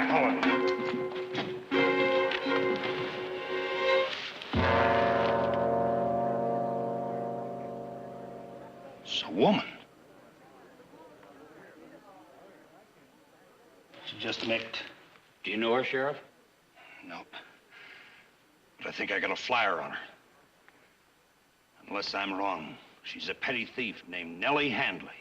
Follow me. It's a woman. She just nicked. Do you know her, Sheriff? Nope. But I think I got a flyer on her. Unless I'm wrong, she's a petty thief named Nellie Handley.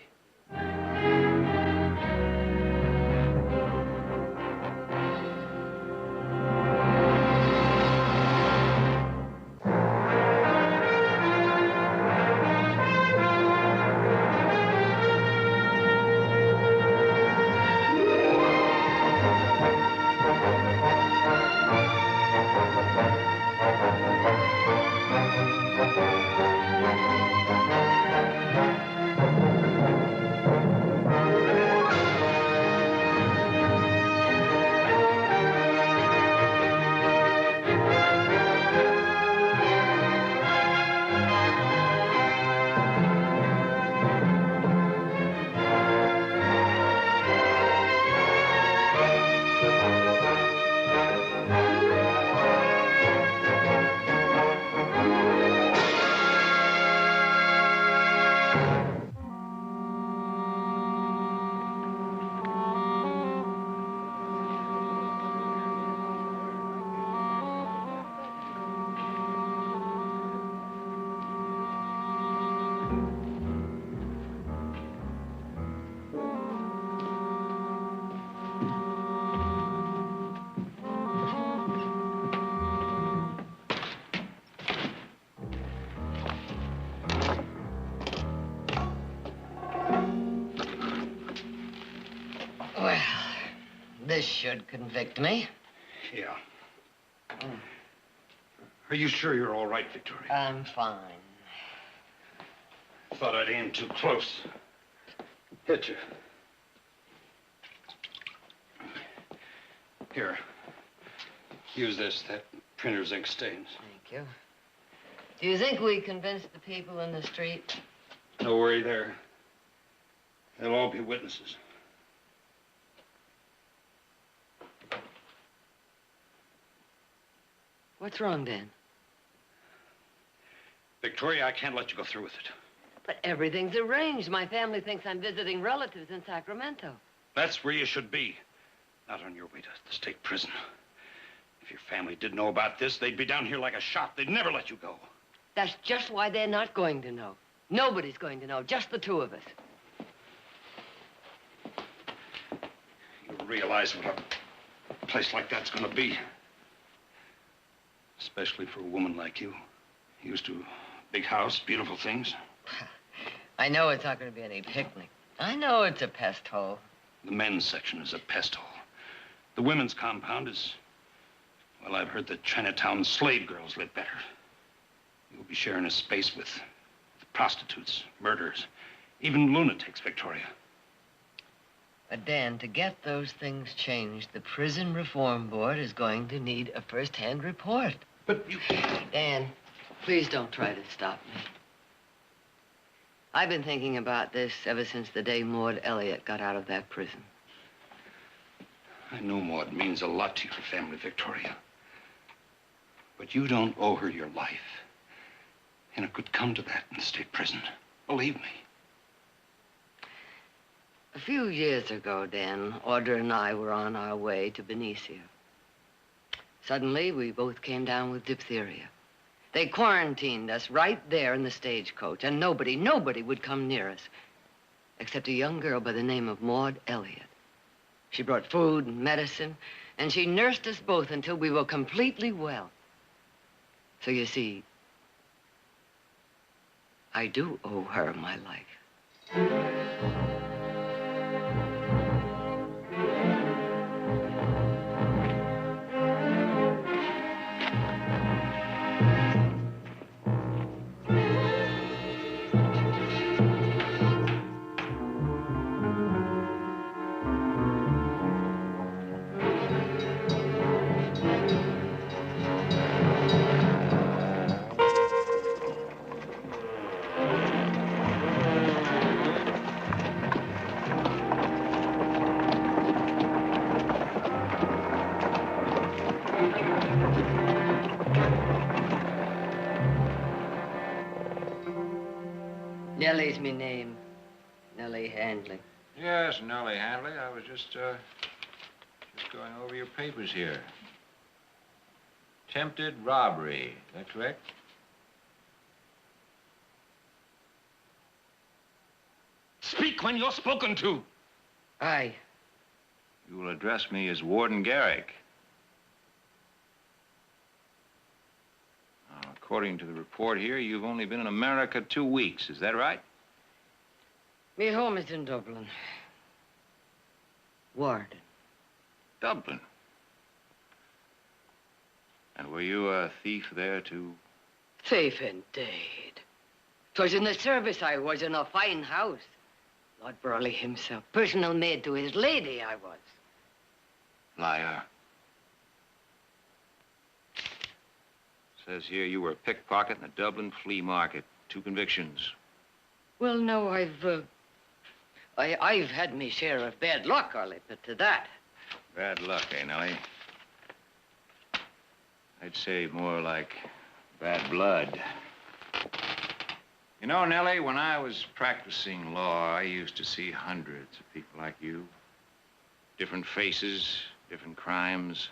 This should convict me. Yeah. Are you sure you're all right, Victoria? I'm fine. Thought I'd aim too close. Hit you. Here. Use this. That printer's ink stains. Thank you. Do you think we convinced the people in the street? No worry there. They'll all be witnesses. What's wrong, Dan? Victoria, I can't let you go through with it. But everything's arranged. My family thinks I'm visiting relatives in Sacramento. That's where you should be. Not on your way to the state prison. If your family did know about this, they'd be down here like a shot. They'd never let you go. That's just why they're not going to know. Nobody's going to know, just the two of us. You realize what a place like that's gonna be. Especially for a woman like you. Used to a big house, beautiful things. I know it's not going to be any picnic. I know it's a pest hole. The men's section is a pest hole. The women's compound is... Well, I've heard that Chinatown slave girls live better. You'll be sharing a space with prostitutes, murderers, even lunatics, Victoria. But, Dan, to get those things changed, the Prison Reform Board is going to need a first-hand report. But you... Dan, please don't try to stop me. I've been thinking about this ever since the day Maud Elliott got out of that prison. I know Maud means a lot to your family, Victoria. But you don't owe her your life. And it could come to that in the state prison. Believe me. A few years ago, Dan, Audra and I were on our way to Benicia. Suddenly, we both came down with diphtheria. They quarantined us right there in the stagecoach, and nobody would come near us, except a young girl by the name of Maud Elliott. She brought food and medicine, and she nursed us both until we were completely well. So you see, I do owe her my life. Nellie's me name. Nellie Handley. Yes, Nellie Handley. I was just going over your papers here. Attempted robbery. Is that correct? Speak when you're spoken to. Aye. You will address me as Warden Garrick. Now, according to the report here, you've only been in America 2 weeks. Is that right? Me home is in Dublin. Warden. Dublin. And were you a thief there, too? Thief indeed. 'Twas in the service I was, in a fine house. Lord Burley himself, personal maid to his lady I was. Liar. Says here you were a pickpocket in the Dublin flea market. 2 convictions. Well, no, I've had me share of bad luck, I'll admit to that. Bad luck, eh, Nellie? I'd say more like bad blood. You know, Nellie, when I was practicing law, I used to see hundreds of people like you. Different faces, different crimes,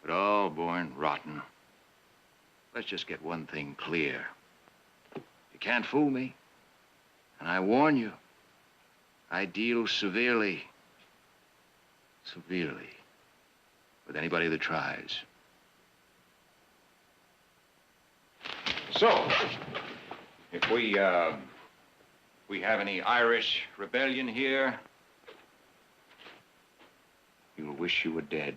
but all born rotten. Let's just get one thing clear. You can't fool me. And I warn you, I deal severely with anybody that tries. So, if we have any Irish rebellion here, you'll wish you were dead.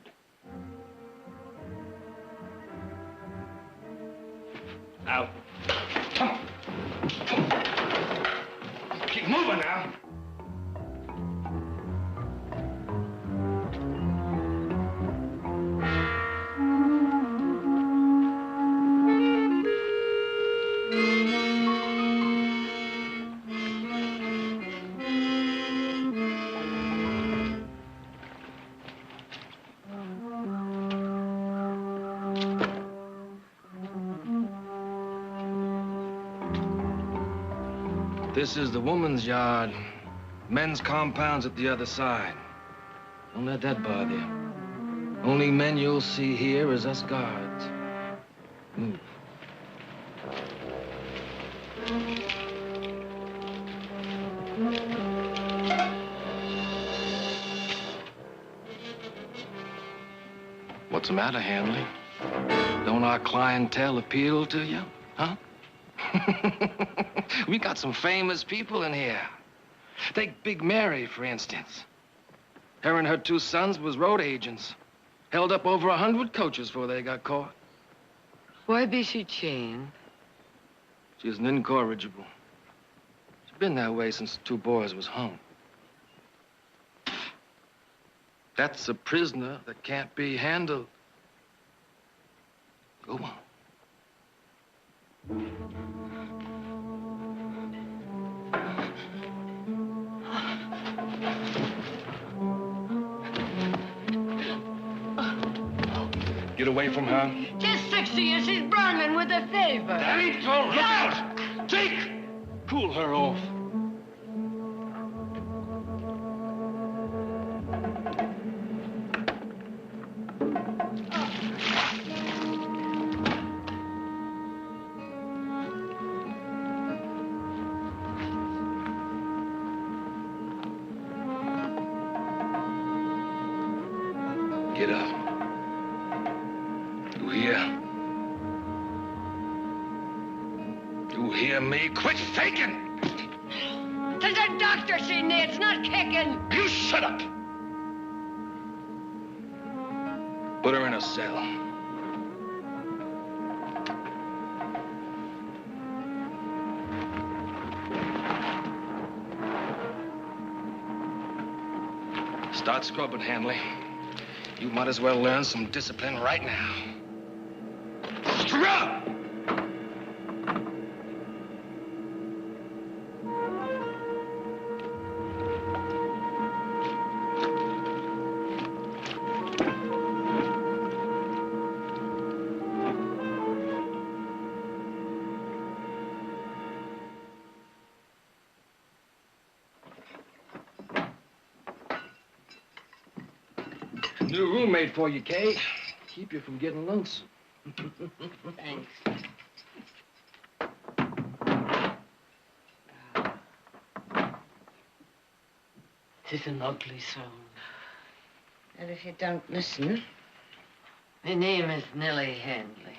Now, come on. Keep moving now. This is the woman's yard. Men's compound's at the other side. Don't let that bother you. Only men you'll see here is us guards. Move. What's the matter, Handley? Don't our clientele appeal to you, huh? We got some famous people in here. Take Big Mary, for instance. Her and her 2 sons was road agents. Held up over 100 coaches before they got caught. Why be she chained? She's an incorrigible. She's been that way since the 2 boys was hung. That's a prisoner that can't be handled. Go on. Get away from her. She's 60 and she's burning with a fever. That ain't all. Look out! Take! Cool her off. Get up. You hear? You hear me? Quit faking! There's a doctor she needs, not kicking. You shut up! Put her in a cell. Start scrubbing, Handley. You might as well learn some discipline right now. Scrub! New roommate for you, Kay. Keep you from getting lonesome. Thanks. It's an ugly sound. And if you don't listen... My name is Nellie Handley.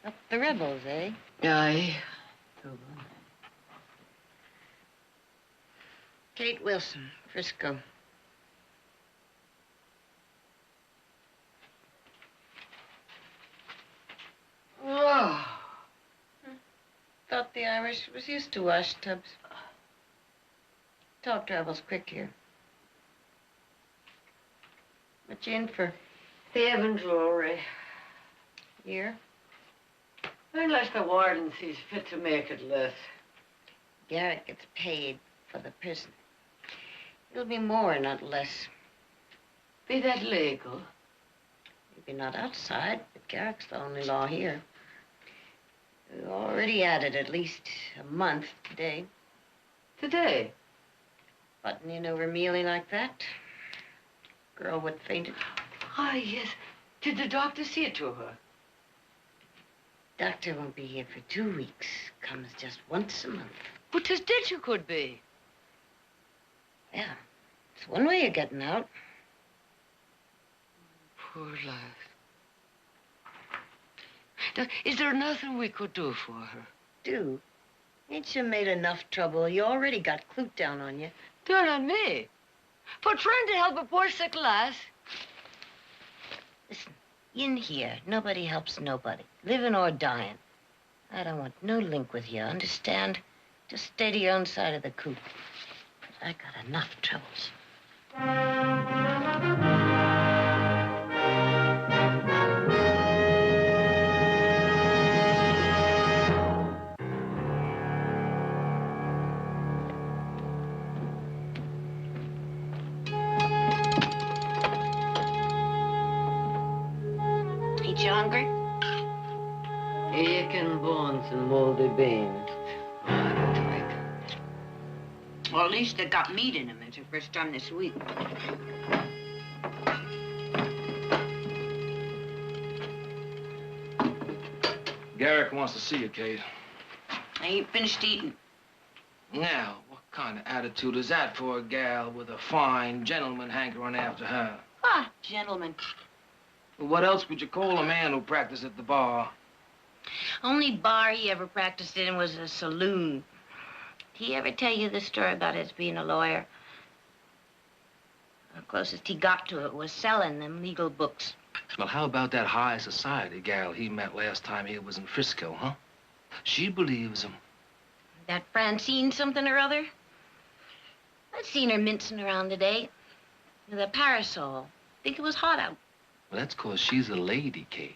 Up the rebels, eh? Aye. Kate Wilson, Frisco. Oh. Thought the Irish was used to wash tubs. Talk travels quick here. What you in for? Thief and jewelry. Year? Unless the warden sees fit to make it less. Garrett gets paid for the prison. It'll be more, not less. Be that legal? Maybe not outside, but Garrett's the only law here. We already added at least a month today. Today? Button in over Mealy like that. Girl would fainted. Ah, yes. Did the doctor see it to her? Doctor won't be here for 2 weeks. Comes just once a month. But 'tis dead you could be. Yeah, it's one way of getting out. Poor life. Now, is there nothing we could do for her? Do? Ain't you made enough trouble? You already got Clute down on you. Down on me? For trying to help a poor sick lass? Listen, in here, nobody helps nobody, living or dying. I don't want no link with you, understand? Just stay to your own side of the coop. I got enough troubles. Ain't you hungry? Aching bones and moldy beans. Well, at least they got meat in them. It's the first time this week. Garrick wants to see you, Kate. I ain't finished eating. Now, what kind of attitude is that for a gal with a fine gentleman hankering after her? Ah, gentlemen. Well, what else would you call a man who practiced at the bar? Only bar he ever practiced in was a saloon. Did he ever tell you the story about his being a lawyer? The closest he got to it was selling them legal books. Well, how about that high society gal he met last time he was in Frisco, huh? She believes him. That Francine something or other? I've seen her mincing around today with a parasol. Think it was hot out. Well, that's 'cause she's a lady, Kate.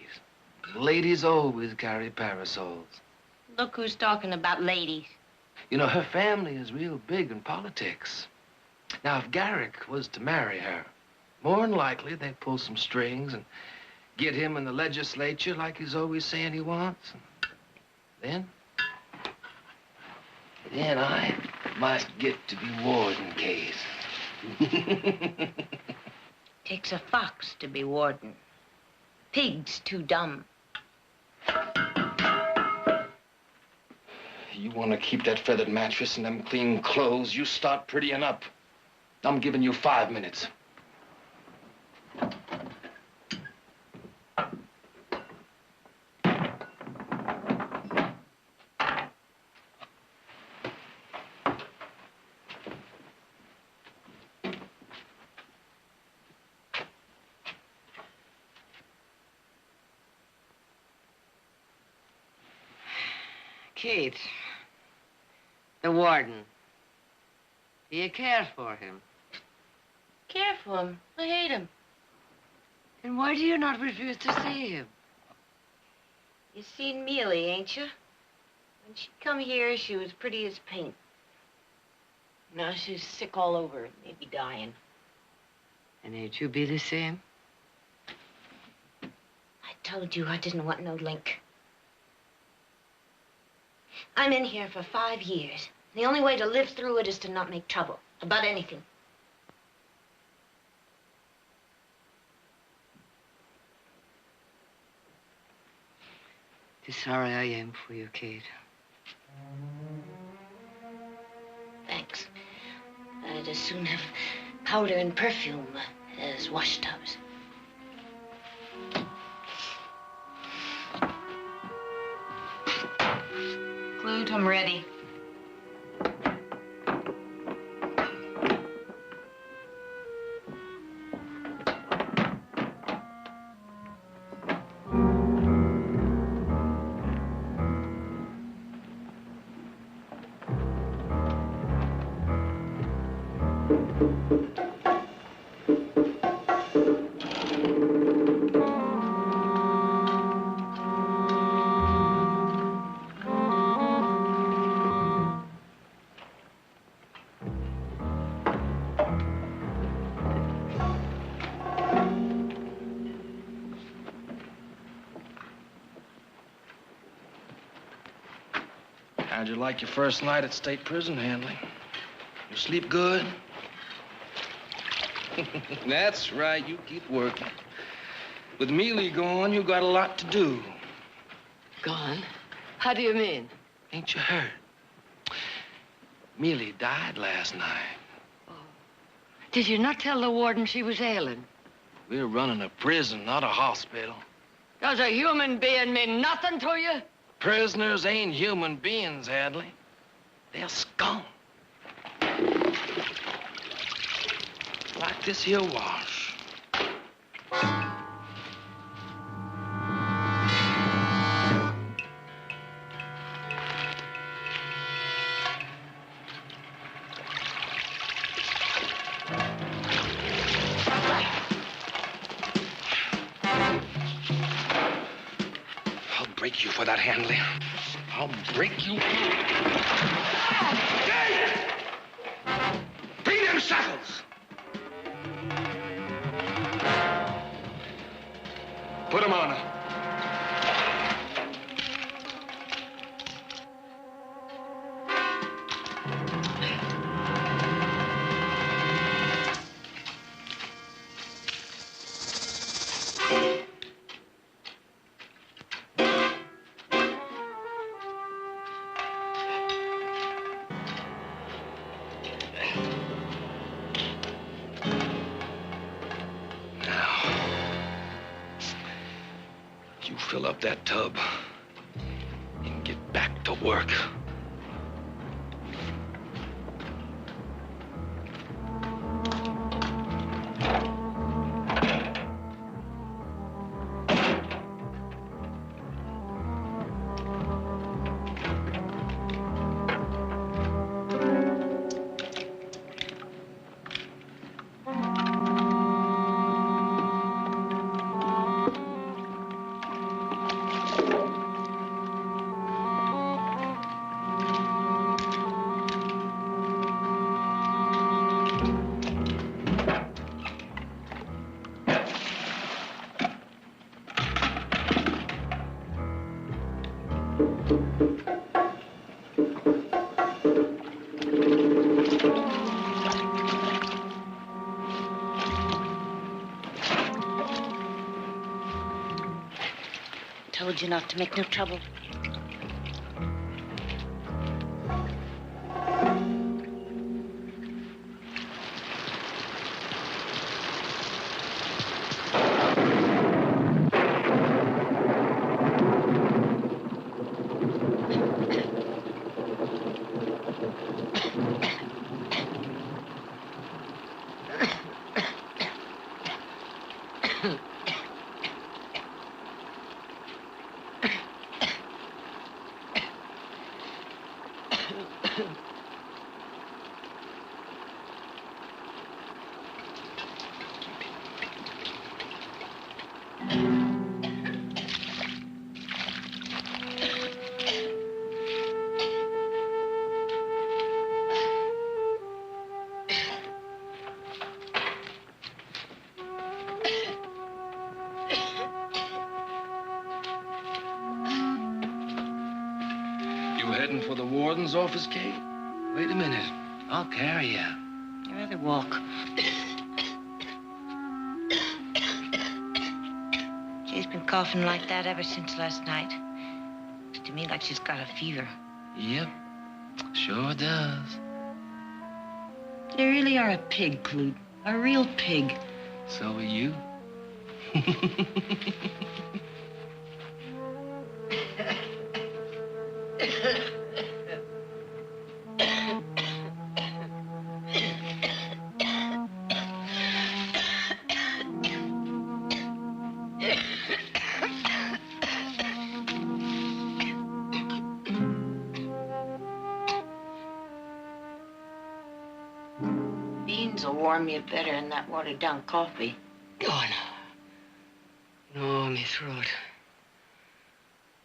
Ladies always carry parasols. Look who's talking about ladies. You know, her family is real big in politics. Now, if Garrick was to marry her, more than likely they'd pull some strings and get him in the legislature like he's always saying he wants. And then I might get to be warden, Kate. Takes a fox to be warden. Pig's too dumb. You want to keep that feathered mattress and them clean clothes, you start prettying up. I'm giving you 5 minutes. Kate, the warden. Do you care for him? Care for him. I hate him. Then why do you not refuse to see him? You seen Mealy, ain't you? When she come here, she was pretty as paint. Now she's sick all over and maybe dying. And ain't you be the same? I told you I didn't want no link. I'm in here for 5 years. The only way to live through it is to not make trouble about anything. 'Tis sorry I am for you, Kate. Thanks. I'd as soon have powder and perfume as wash tubs. Clute, I'm ready. How'd you like your first night at state prison, Handley? You sleep good? That's right, you keep working. With Mealy gone, you got a lot to do. Gone? How do you mean? Ain't you heard? Mealy died last night. Did you not tell the warden she was ailing? We're running a prison, not a hospital. Does a human being mean nothing to you? Prisoners ain't human beings, Handley. They're scum. Like this here wash. I'll break you for that, Handley. I'll break you. Hey! Bring them shackles! Put them on her. Fill up that tub and get back to work. Told you not to make no trouble. Heading for the warden's office, Kate? Wait a minute. I'll carry you. I'd rather walk. She's been coughing like that ever since last night. to me like she's got a fever. Yep, sure does. You really are a pig, Clute. A real pig. So are you. Beans will warm you better than that watered-down coffee. Oh, no. No, my throat.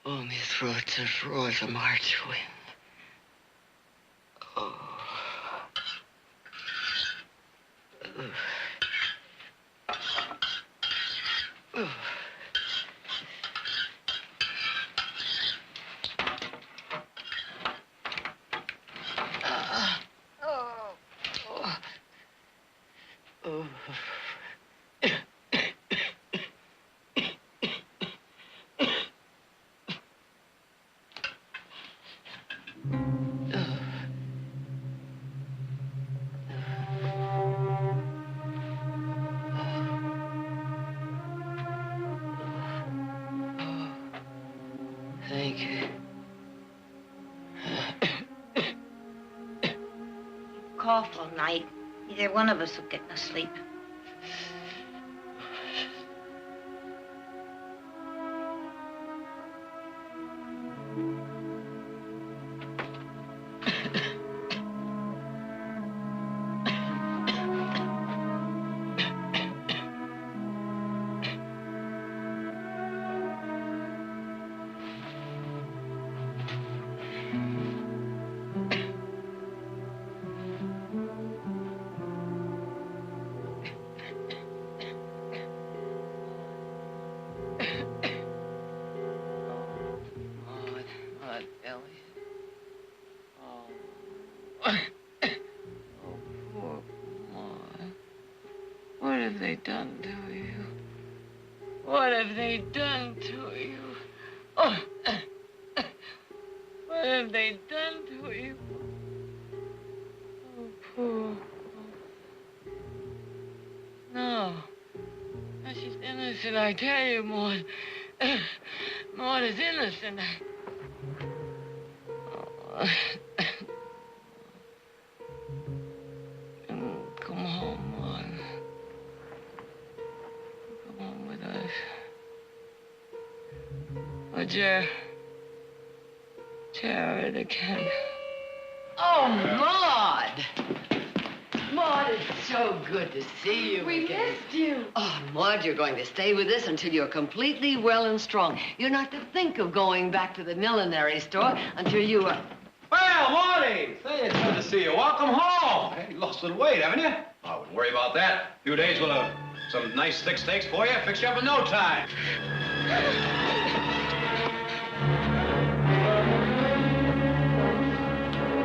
Oh, my throat's as raw as a March wind. Oh. Oh. Oh. Thank you. Cough all night. Either one of us will get no sleep. Ellie. Oh. Oh, poor Maud. What have they done to you? What have they done to you? Oh. What have they done to you? Oh, poor. No. No, she's innocent, I tell you, Maud. Maud is innocent. Come home, Maud. Come home with us. Oh, Jared again. Oh, Maud! Maud, it's so good to see you We again. missed you. Oh, Maud, you're going to stay with us until you're completely well and strong. You're not to think of going back to the millinery store until you are... Well, Marty! Say, it's good to see you. Welcome home. Hey, you lost a little weight, haven't you? I wouldn't worry about that. A few days, we'll have some nice thick steaks for you. Fix you up in no time.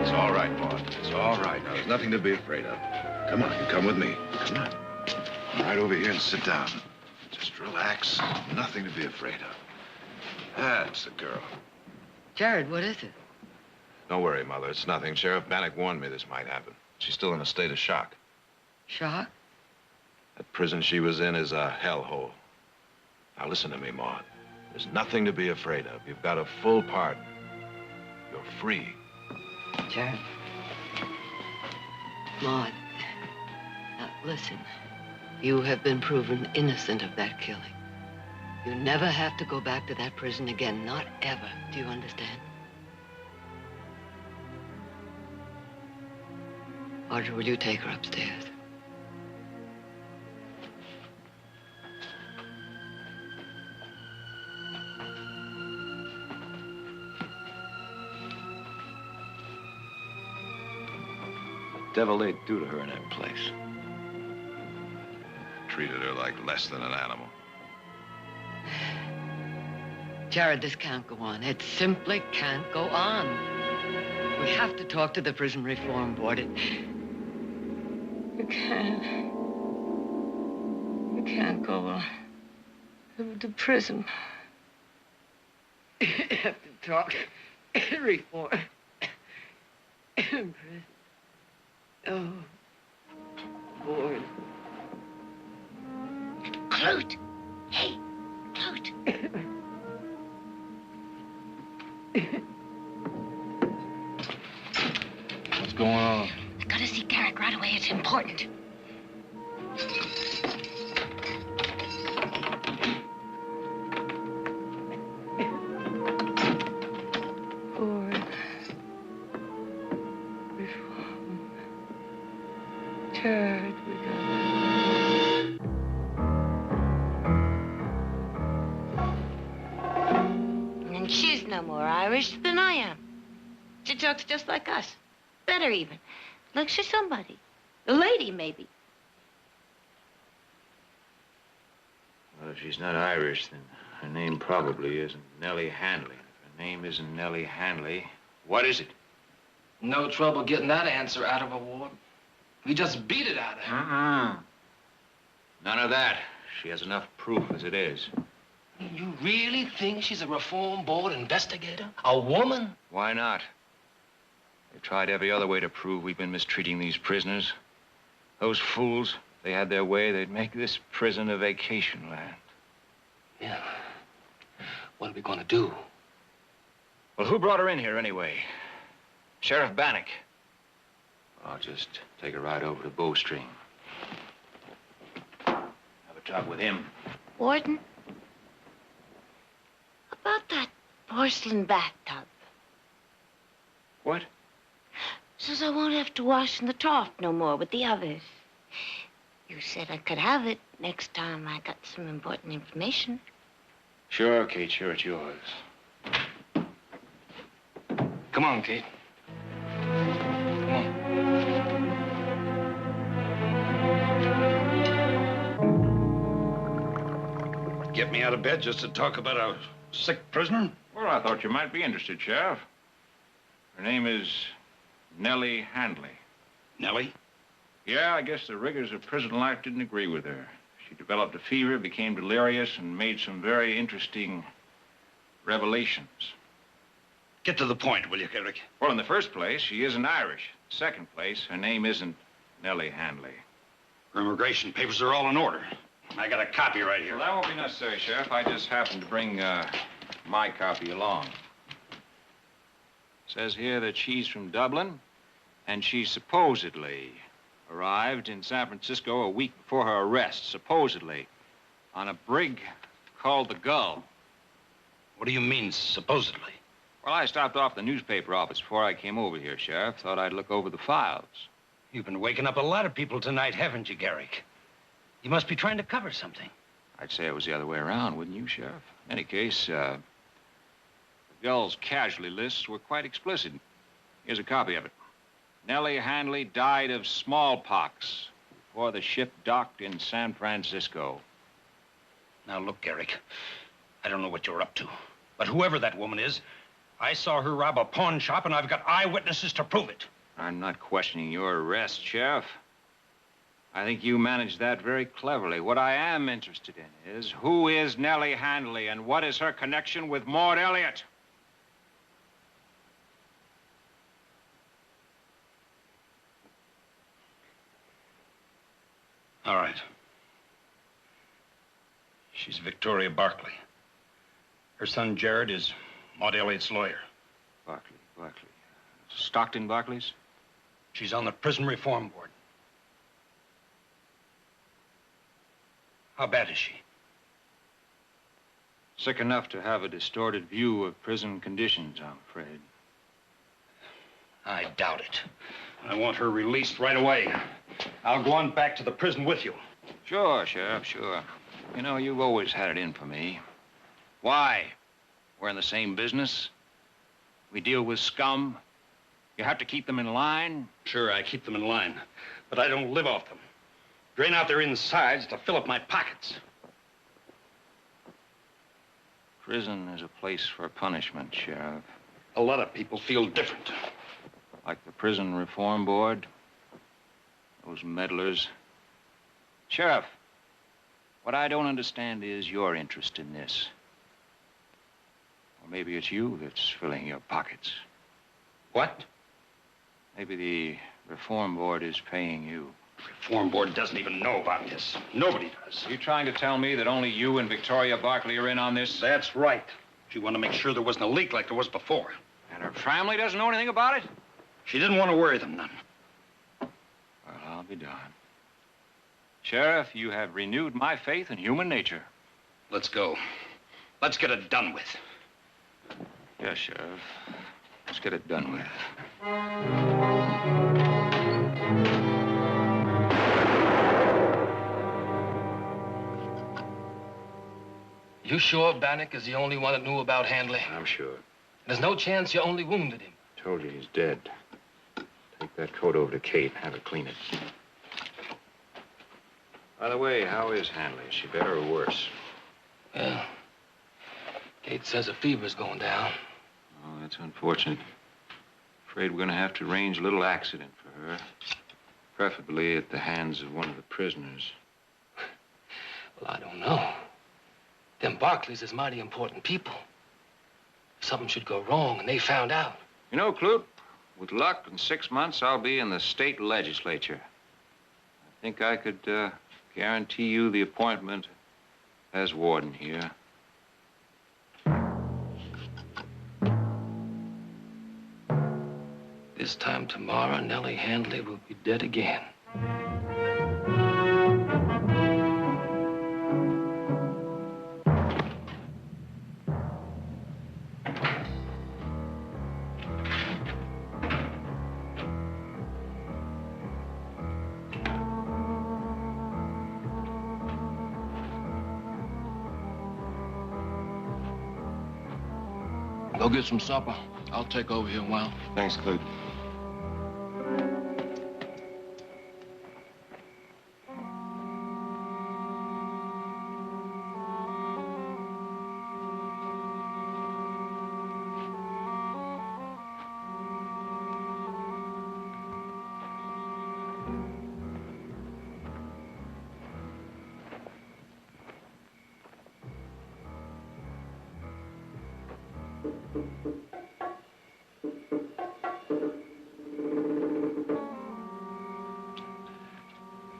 It's all right, Maud. It's all right. Now, there's nothing to be afraid of. Come on, you come with me. Come on. Come right over here and sit down. Just relax. Nothing to be afraid of. That's the girl. Jared, what is it? Don't worry, Mother. It's nothing. Sheriff Bannock warned me this might happen. She's still in a state of shock. Shock? That prison she was in is a hellhole. Now, listen to me, Maud. There's nothing to be afraid of. You've got a full pardon. You're free. Jared. Maud. Now, listen. You have been proven innocent of that killing. You never have to go back to that prison again. Not ever. Do you understand? Audrey, will you take her upstairs? The devil they'd do to her in that place. Treated her like less than an animal. Jared, this can't go on. It simply can't go on. We have to talk to the Prison Reform Board. You can't go on. The prison. You have to talk reform. Prison. Oh, bored. Clute! Hey, Clute! What's going on? I gotta see Garrick right away. It's important. Bored. Reform. Turd. We got. And she's no more Irish than I am. She talks just like us. Better even. Like she's somebody. A lady, maybe. Well, if she's not Irish, then her name probably isn't Nellie Handley. If her name isn't Nellie Handley, what is it? No trouble getting that answer out of her, Ward. We just beat it out of her. None of that. She has enough proof as it is. You really think she's a reform board investigator? A woman? Why not? They've tried every other way to prove we've been mistreating these prisoners. Those fools, if they had their way, they'd make this prison a vacation land. Yeah. What are we gonna do? Well, who brought her in here anyway? Sheriff Bannock. I'll just take a ride over to Bowstring. Have a talk with him. Warden? About that porcelain bathtub. What? Says I won't have to wash in the trough no more with the others. You said I could have it next time I got some important information. Sure, Kate, sure, it's yours. Come on, Kate. Come on. Get me out of bed just to talk about a sick prisoner? Well, I thought you might be interested, Sheriff. Her name is Nellie Handley. Nellie? Yeah, I guess the rigors of prison life didn't agree with her. She developed a fever, became delirious, and made some very interesting revelations. Get to the point, will you, Garrick? Well, in the first place, she isn't Irish. Second place, her name isn't Nellie Handley. Her immigration papers are all in order. I got a copy right here. Well, that won't be necessary, Sheriff. I just happened to bring my copy along. Says here that she's from Dublin, and she supposedly arrived in San Francisco a week before her arrest, supposedly, on a brig called the Gull. What do you mean, supposedly? Well, I stopped off the newspaper office before I came over here, Sheriff. Thought I'd look over the files. You've been waking up a lot of people tonight, haven't you, Garrick? You must be trying to cover something. I'd say it was the other way around, wouldn't you, Sheriff? In any case, the Gull's casualty lists were quite explicit. Here's a copy of it. Nellie Handley died of smallpox before the ship docked in San Francisco. Now, look, Garrick, I don't know what you're up to, but whoever that woman is, I saw her rob a pawn shop, and I've got eyewitnesses to prove it. I'm not questioning your arrest, Sheriff. I think you managed that very cleverly. What I am interested in is who is Nellie Handley and what is her connection with Maud Elliott? All right. She's Victoria Barkley. Her son, Jared, is Maud Elliott's lawyer. Barkley. Stockton Barkley's? She's on the prison reform board. How bad is she? Sick enough to have a distorted view of prison conditions, I'm afraid. I doubt it. I want her released right away. I'll go on back to the prison with you. Sure, Sheriff, sure. You know, you've always had it in for me. Why? We're in the same business. We deal with scum. You have to keep them in line. Sure, I keep them in line, but I don't live off them. Drain out their insides to fill up my pockets. Prison is a place for punishment, Sheriff. A lot of people feel different. Like the Prison Reform Board. Those meddlers. Sheriff, what I don't understand is your interest in this. Or maybe it's you that's filling your pockets. What? Maybe the Reform Board is paying you. Reform Board doesn't even know about this. Nobody does. Are you trying to tell me that only you and Victoria Barkley are in on this? That's right. She wanted to make sure there wasn't a leak like there was before. And her family doesn't know anything about it? She didn't want to worry them none. Well, I'll be darned. Sheriff, you have renewed my faith in human nature. Let's go. Let's get it done with. Yes, Sheriff. Let's get it done with. You sure Bannock is the only one that knew about Handley? I'm sure. There's no chance you only wounded him. Told you he's dead. Take that coat over to Kate and have her clean it. By the way, how is Handley? Is she better or worse? Well, Kate says her fever's going down. Oh, that's unfortunate. Afraid we're going to have to arrange a little accident for her. Preferably at the hands of one of the prisoners. Well, I don't know. Them Barkleys is mighty important people. If something should go wrong and they found out. You know, Clute, with luck, in 6 months, I'll be in the state legislature. I think I could guarantee you the appointment as warden here. This time tomorrow, Nellie Handley will be dead again. Go get some supper. I'll take over here a while. Thanks, Clute.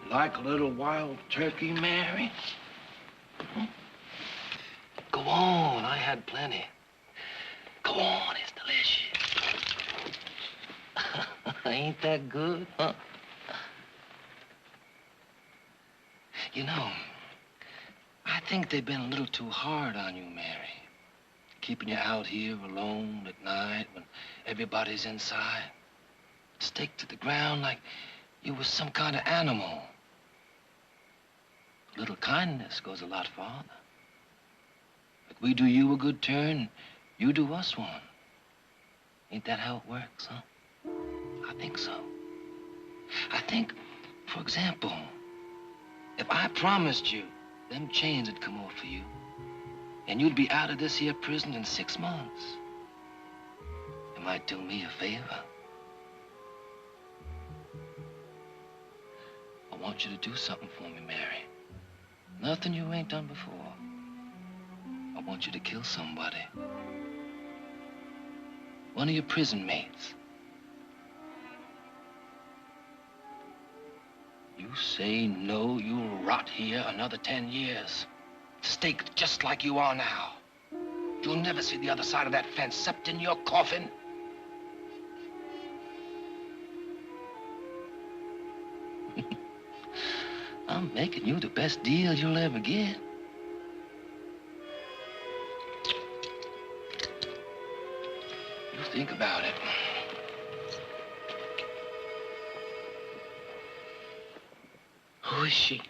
Like a little wild turkey, Mary? Hmm? Go on, I had plenty. Go on, it's delicious. Ain't that good, huh? You know, I think they've been a little too hard on you, Mary. Keeping you out here alone at night when everybody's inside. Stake to the ground like you was some kind of animal. A little kindness goes a lot farther. Like we do you a good turn, you do us one. Ain't that how it works, huh? I think so. I think, for example, if I promised you them chains would come off for you, and you'd be out of this here prison in 6 months, you might do me a favor. I want you to do something for me, Mary. Nothing you ain't done before. I want you to kill somebody. One of your prison mates. You say no, you'll rot here another 10 years. Staked just like you are now. You'll never see the other side of that fence except in your coffin. I'm making you the best deal you'll ever get. You think about it. Who is she?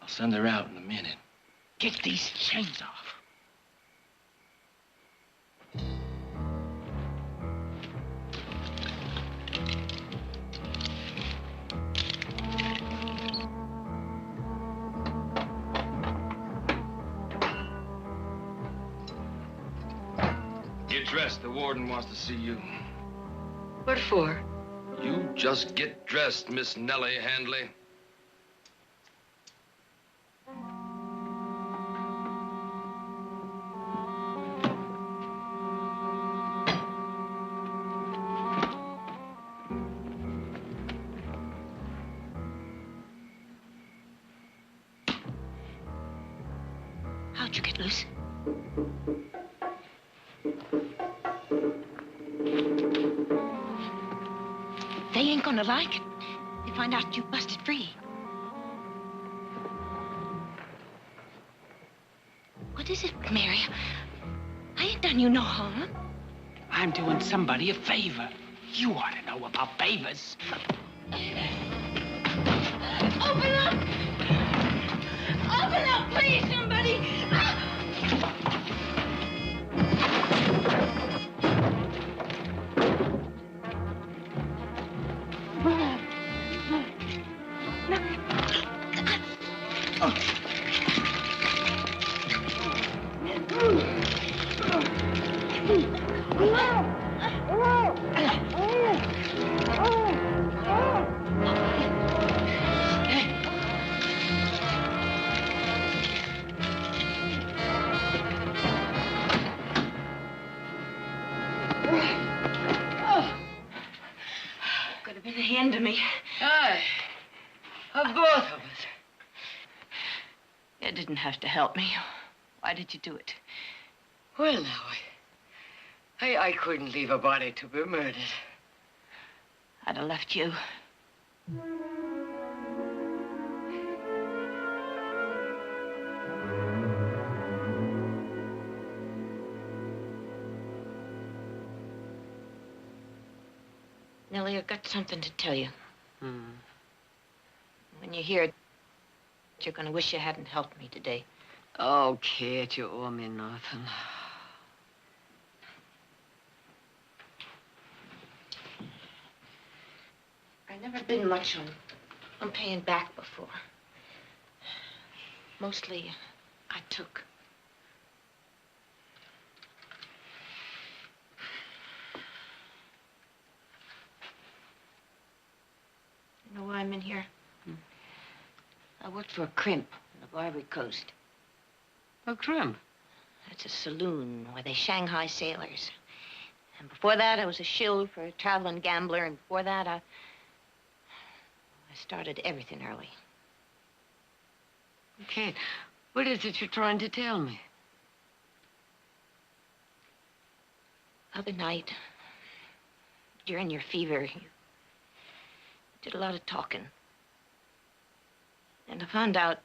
I'll send her out in a minute. Get these chains off. Get dressed. The warden wants to see you. What for? You just get dressed, Miss Nellie Handley. you get loose? They ain't gonna like it. They find out you busted free. What is it, Mary? I ain't done you no harm. I'm doing somebody a favor. You ought to know about favors. Open up! Open up, please, somebody! Could have been the end of me. Aye. Of both of us. You didn't have to help me. Why did you do it? Well, now, I couldn't leave a body to be murdered. I'd have left you. Nellie, I've got something to tell you. When you hear it, you're going to wish you hadn't helped me today. Oh, Kate, you owe me nothing. I've never been much on paying back before. Mostly, I took. You know why I'm in here? I worked for a crimp on the Barbary Coast. A crimp? That's a saloon where they Shanghai sailors. And before that, I was a shill for a traveling gambler. And before that, I started everything early. Kate, what is it you're trying to tell me? Other night, during your fever, you did a lot of talking. And I found out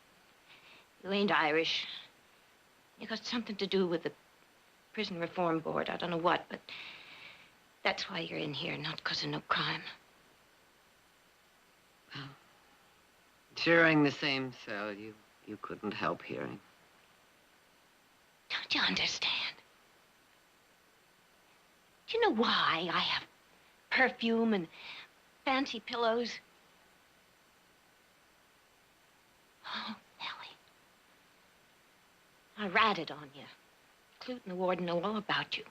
you ain't Irish. You got something to do with the Prison Reform Board. I don't know what, but that's why you're in here, not because of no crime. Well, sharing the same cell, you couldn't help hearing. Don't you understand? Do you know why I have perfume and fancy pillows? Oh, Nellie. I ratted on you. Clute and the warden know all about you.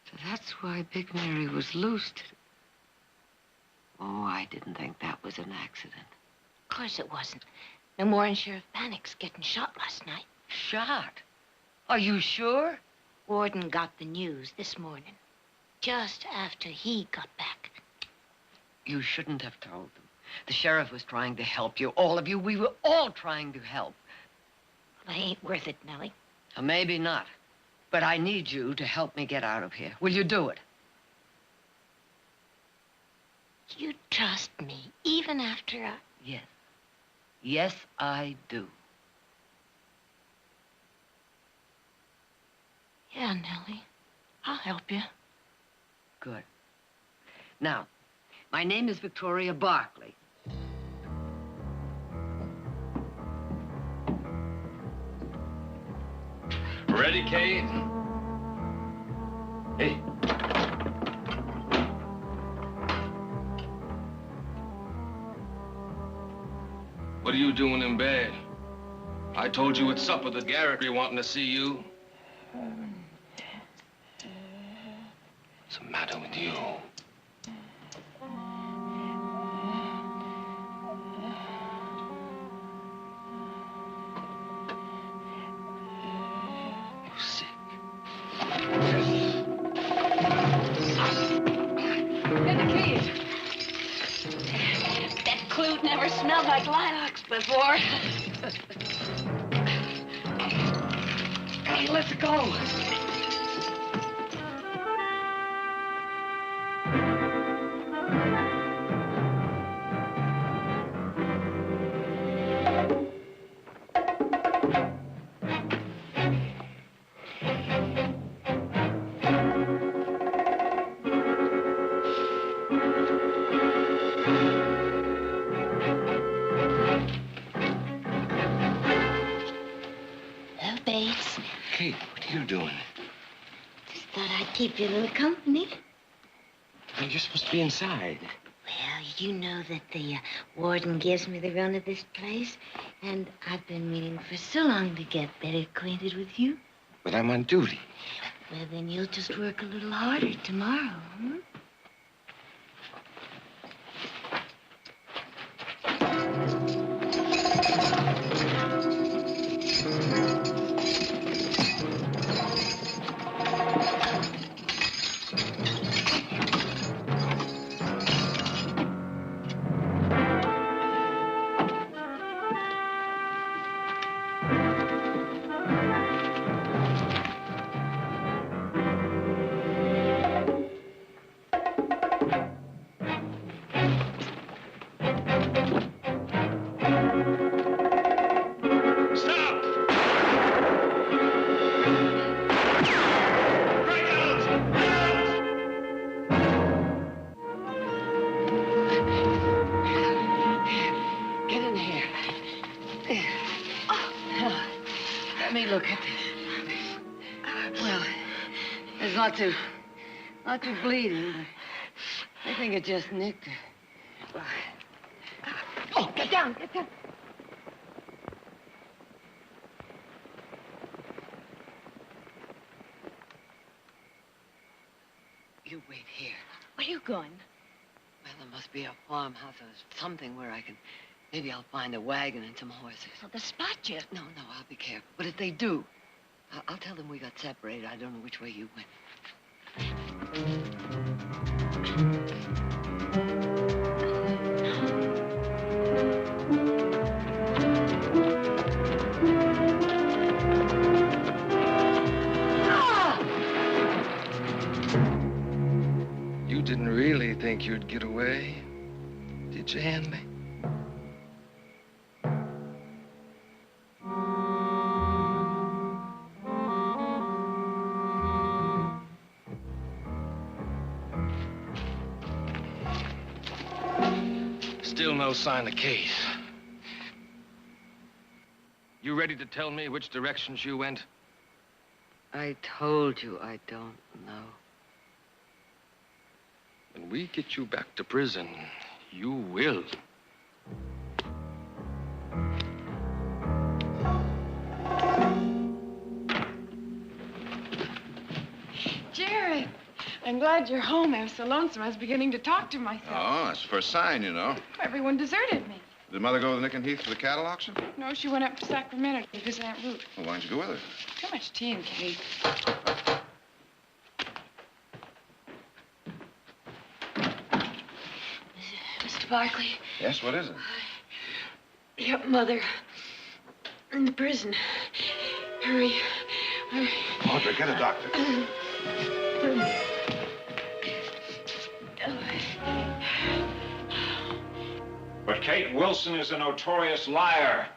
So that's why Big Mary was loosed. Oh, I didn't think that was an accident. Of course it wasn't. No more than Sheriff Bannock's getting shot last night. Shot? Are you sure? Warden got the news this morning, just after he got back. You shouldn't have told them. The sheriff was trying to help you, all of you. We were all trying to help. Well, I ain't worth it, Nellie. Maybe not. But I need you to help me get out of here. Will you do it? You trust me, even after I... Yes. Yes, I do. Yeah, Nellie. I'll help you. Good. Now, my name is Victoria Barkley. Ready, Kate? Hey. What are you doing in bed? I told you at supper that Garrett be wanting to see you. What's the matter with you? You sick? Get the keys. That Clute never smelled like lilacs before. Hey, let's go. Hello, babes. Kate, what are you doing? Just thought I'd keep you a little company. You're supposed to be inside. Well, you know that the warden gives me the run of this place, and I've been meaning for so long to get better acquainted with you. But I'm on duty. Well, then you'll just work a little harder tomorrow, hmm? Get in here. Let me look at this. Well, there's not too bleeding, but I think it just nicked her. Oh, get down, get down. You wait here. Where are you going? Well, there must be a farmhouse or something where I can... Maybe I'll find a wagon and some horses. Well, they'll spot you. No, I'll be careful. But if they do, I'll tell them we got separated. I don't know which way you went. You didn't really think you'd get away, did you, Handley? Still no sign of Kate. You ready to tell me which direction she went? I told you I don't know. When we get you back to prison, you will. Jerry, I'm glad you're home. I was so lonesome I was beginning to talk to myself. Oh, that's the first sign, you know. Everyone deserted me. Did Mother go with Nick and Heath for the cattle auction? No, she went up to Sacramento to visit Aunt Ruth. Well, why didn't you go with her? Too much tea and cake. Mr. Barkley, Yes, what is it? your mother in the prison. Hurry, hurry. Audrey, get a doctor. But Kate Wilson is a notorious liar,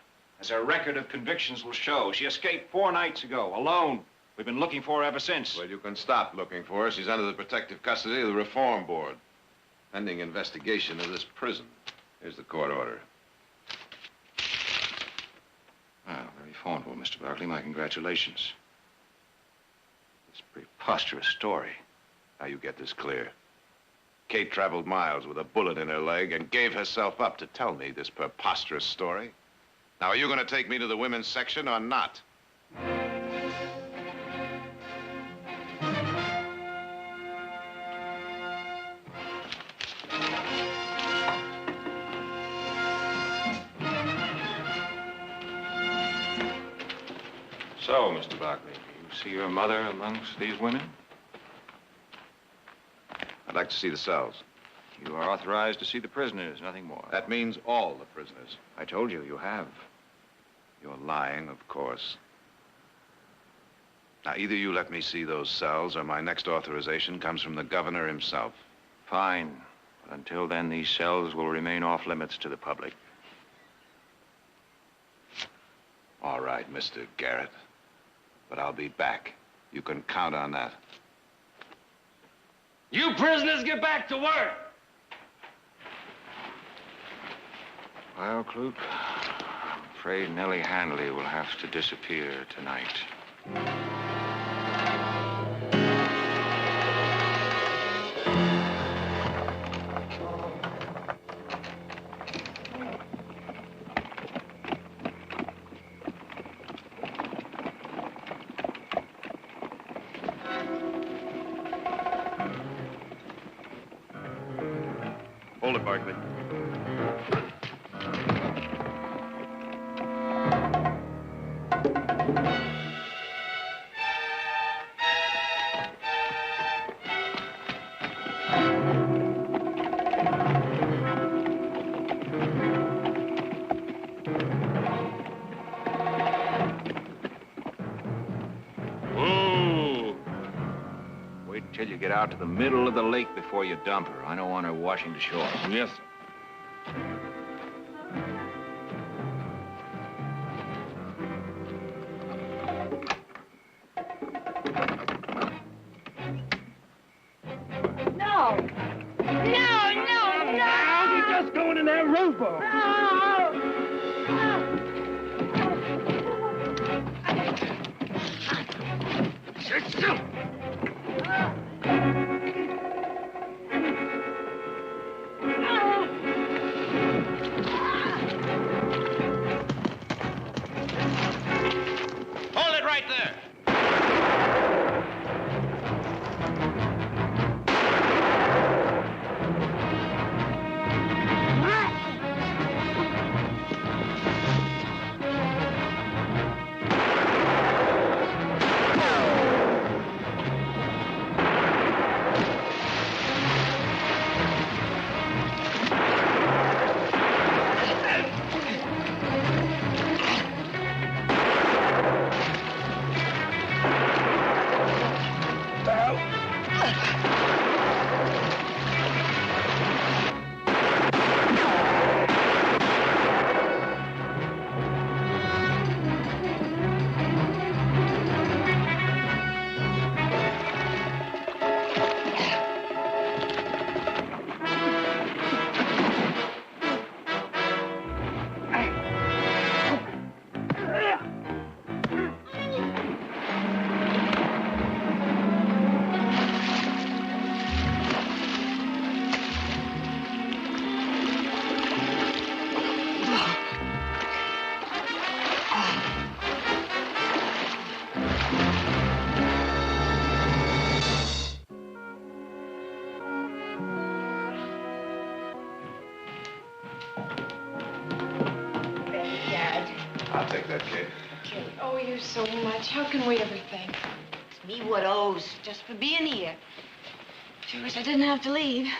as her record of convictions will show. She escaped 4 nights ago, alone. We've been looking for her ever since. Well, you can stop looking for her. She's under the protective custody of the Reform Board, pending investigation of this prison. Here's the court order. Well, very formidable, Mr. Barkley. My congratulations. It's a preposterous story. Now you get this clear. Kate traveled miles with a bullet in her leg and gave herself up to tell me this preposterous story. Now, are you going to take me to the women's section or not? So, Mr. Barkley, you see your mother amongst these women? I'd like to see the cells. You are authorized to see the prisoners, nothing more. That means all the prisoners. I told you, you have. You're lying, of course. Now, either you let me see those cells, or my next authorization comes from the governor himself. Fine. But until then, these cells will remain off limits to the public. All right, Mr. Garrett. But I'll be back. You can count on that. You prisoners get back to work! Well, Clute, I'm afraid Nellie Handley will have to disappear tonight. Hold it, Barkley. Wait until you get out to the middle of the lake before you dump her. I don't want her washing the shore. Yes, sir. No! No, no, no! We're just going in that rowboat. Sit still. Hold it right there. I'll take that, Kate. Kate, owe you so much. How can we ever thank you? It's me what owes, just for being here. Sure wish I didn't have to leave.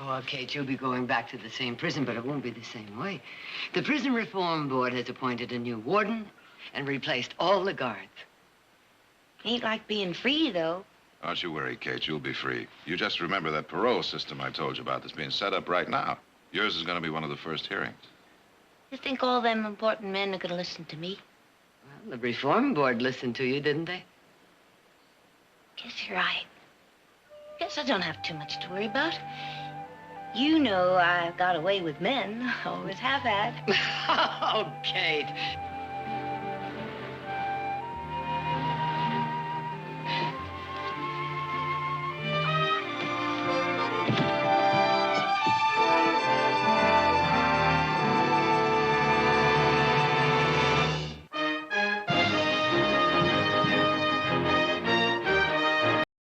Oh, Kate, you'll be going back to the same prison, but it won't be the same way. The Prison Reform Board has appointed a new warden and replaced all the guards. Ain't like being free, though. Don't you worry, Kate. You'll be free. You just remember that parole system I told you about that's being set up right now. Yours is going to be one of the first hearings. You think all them important men are gonna listen to me? Well, the Reform Board listened to you, didn't they? Guess you're right. Guess I don't have too much to worry about. You know I've got away with men. Always have had. Oh, Kate.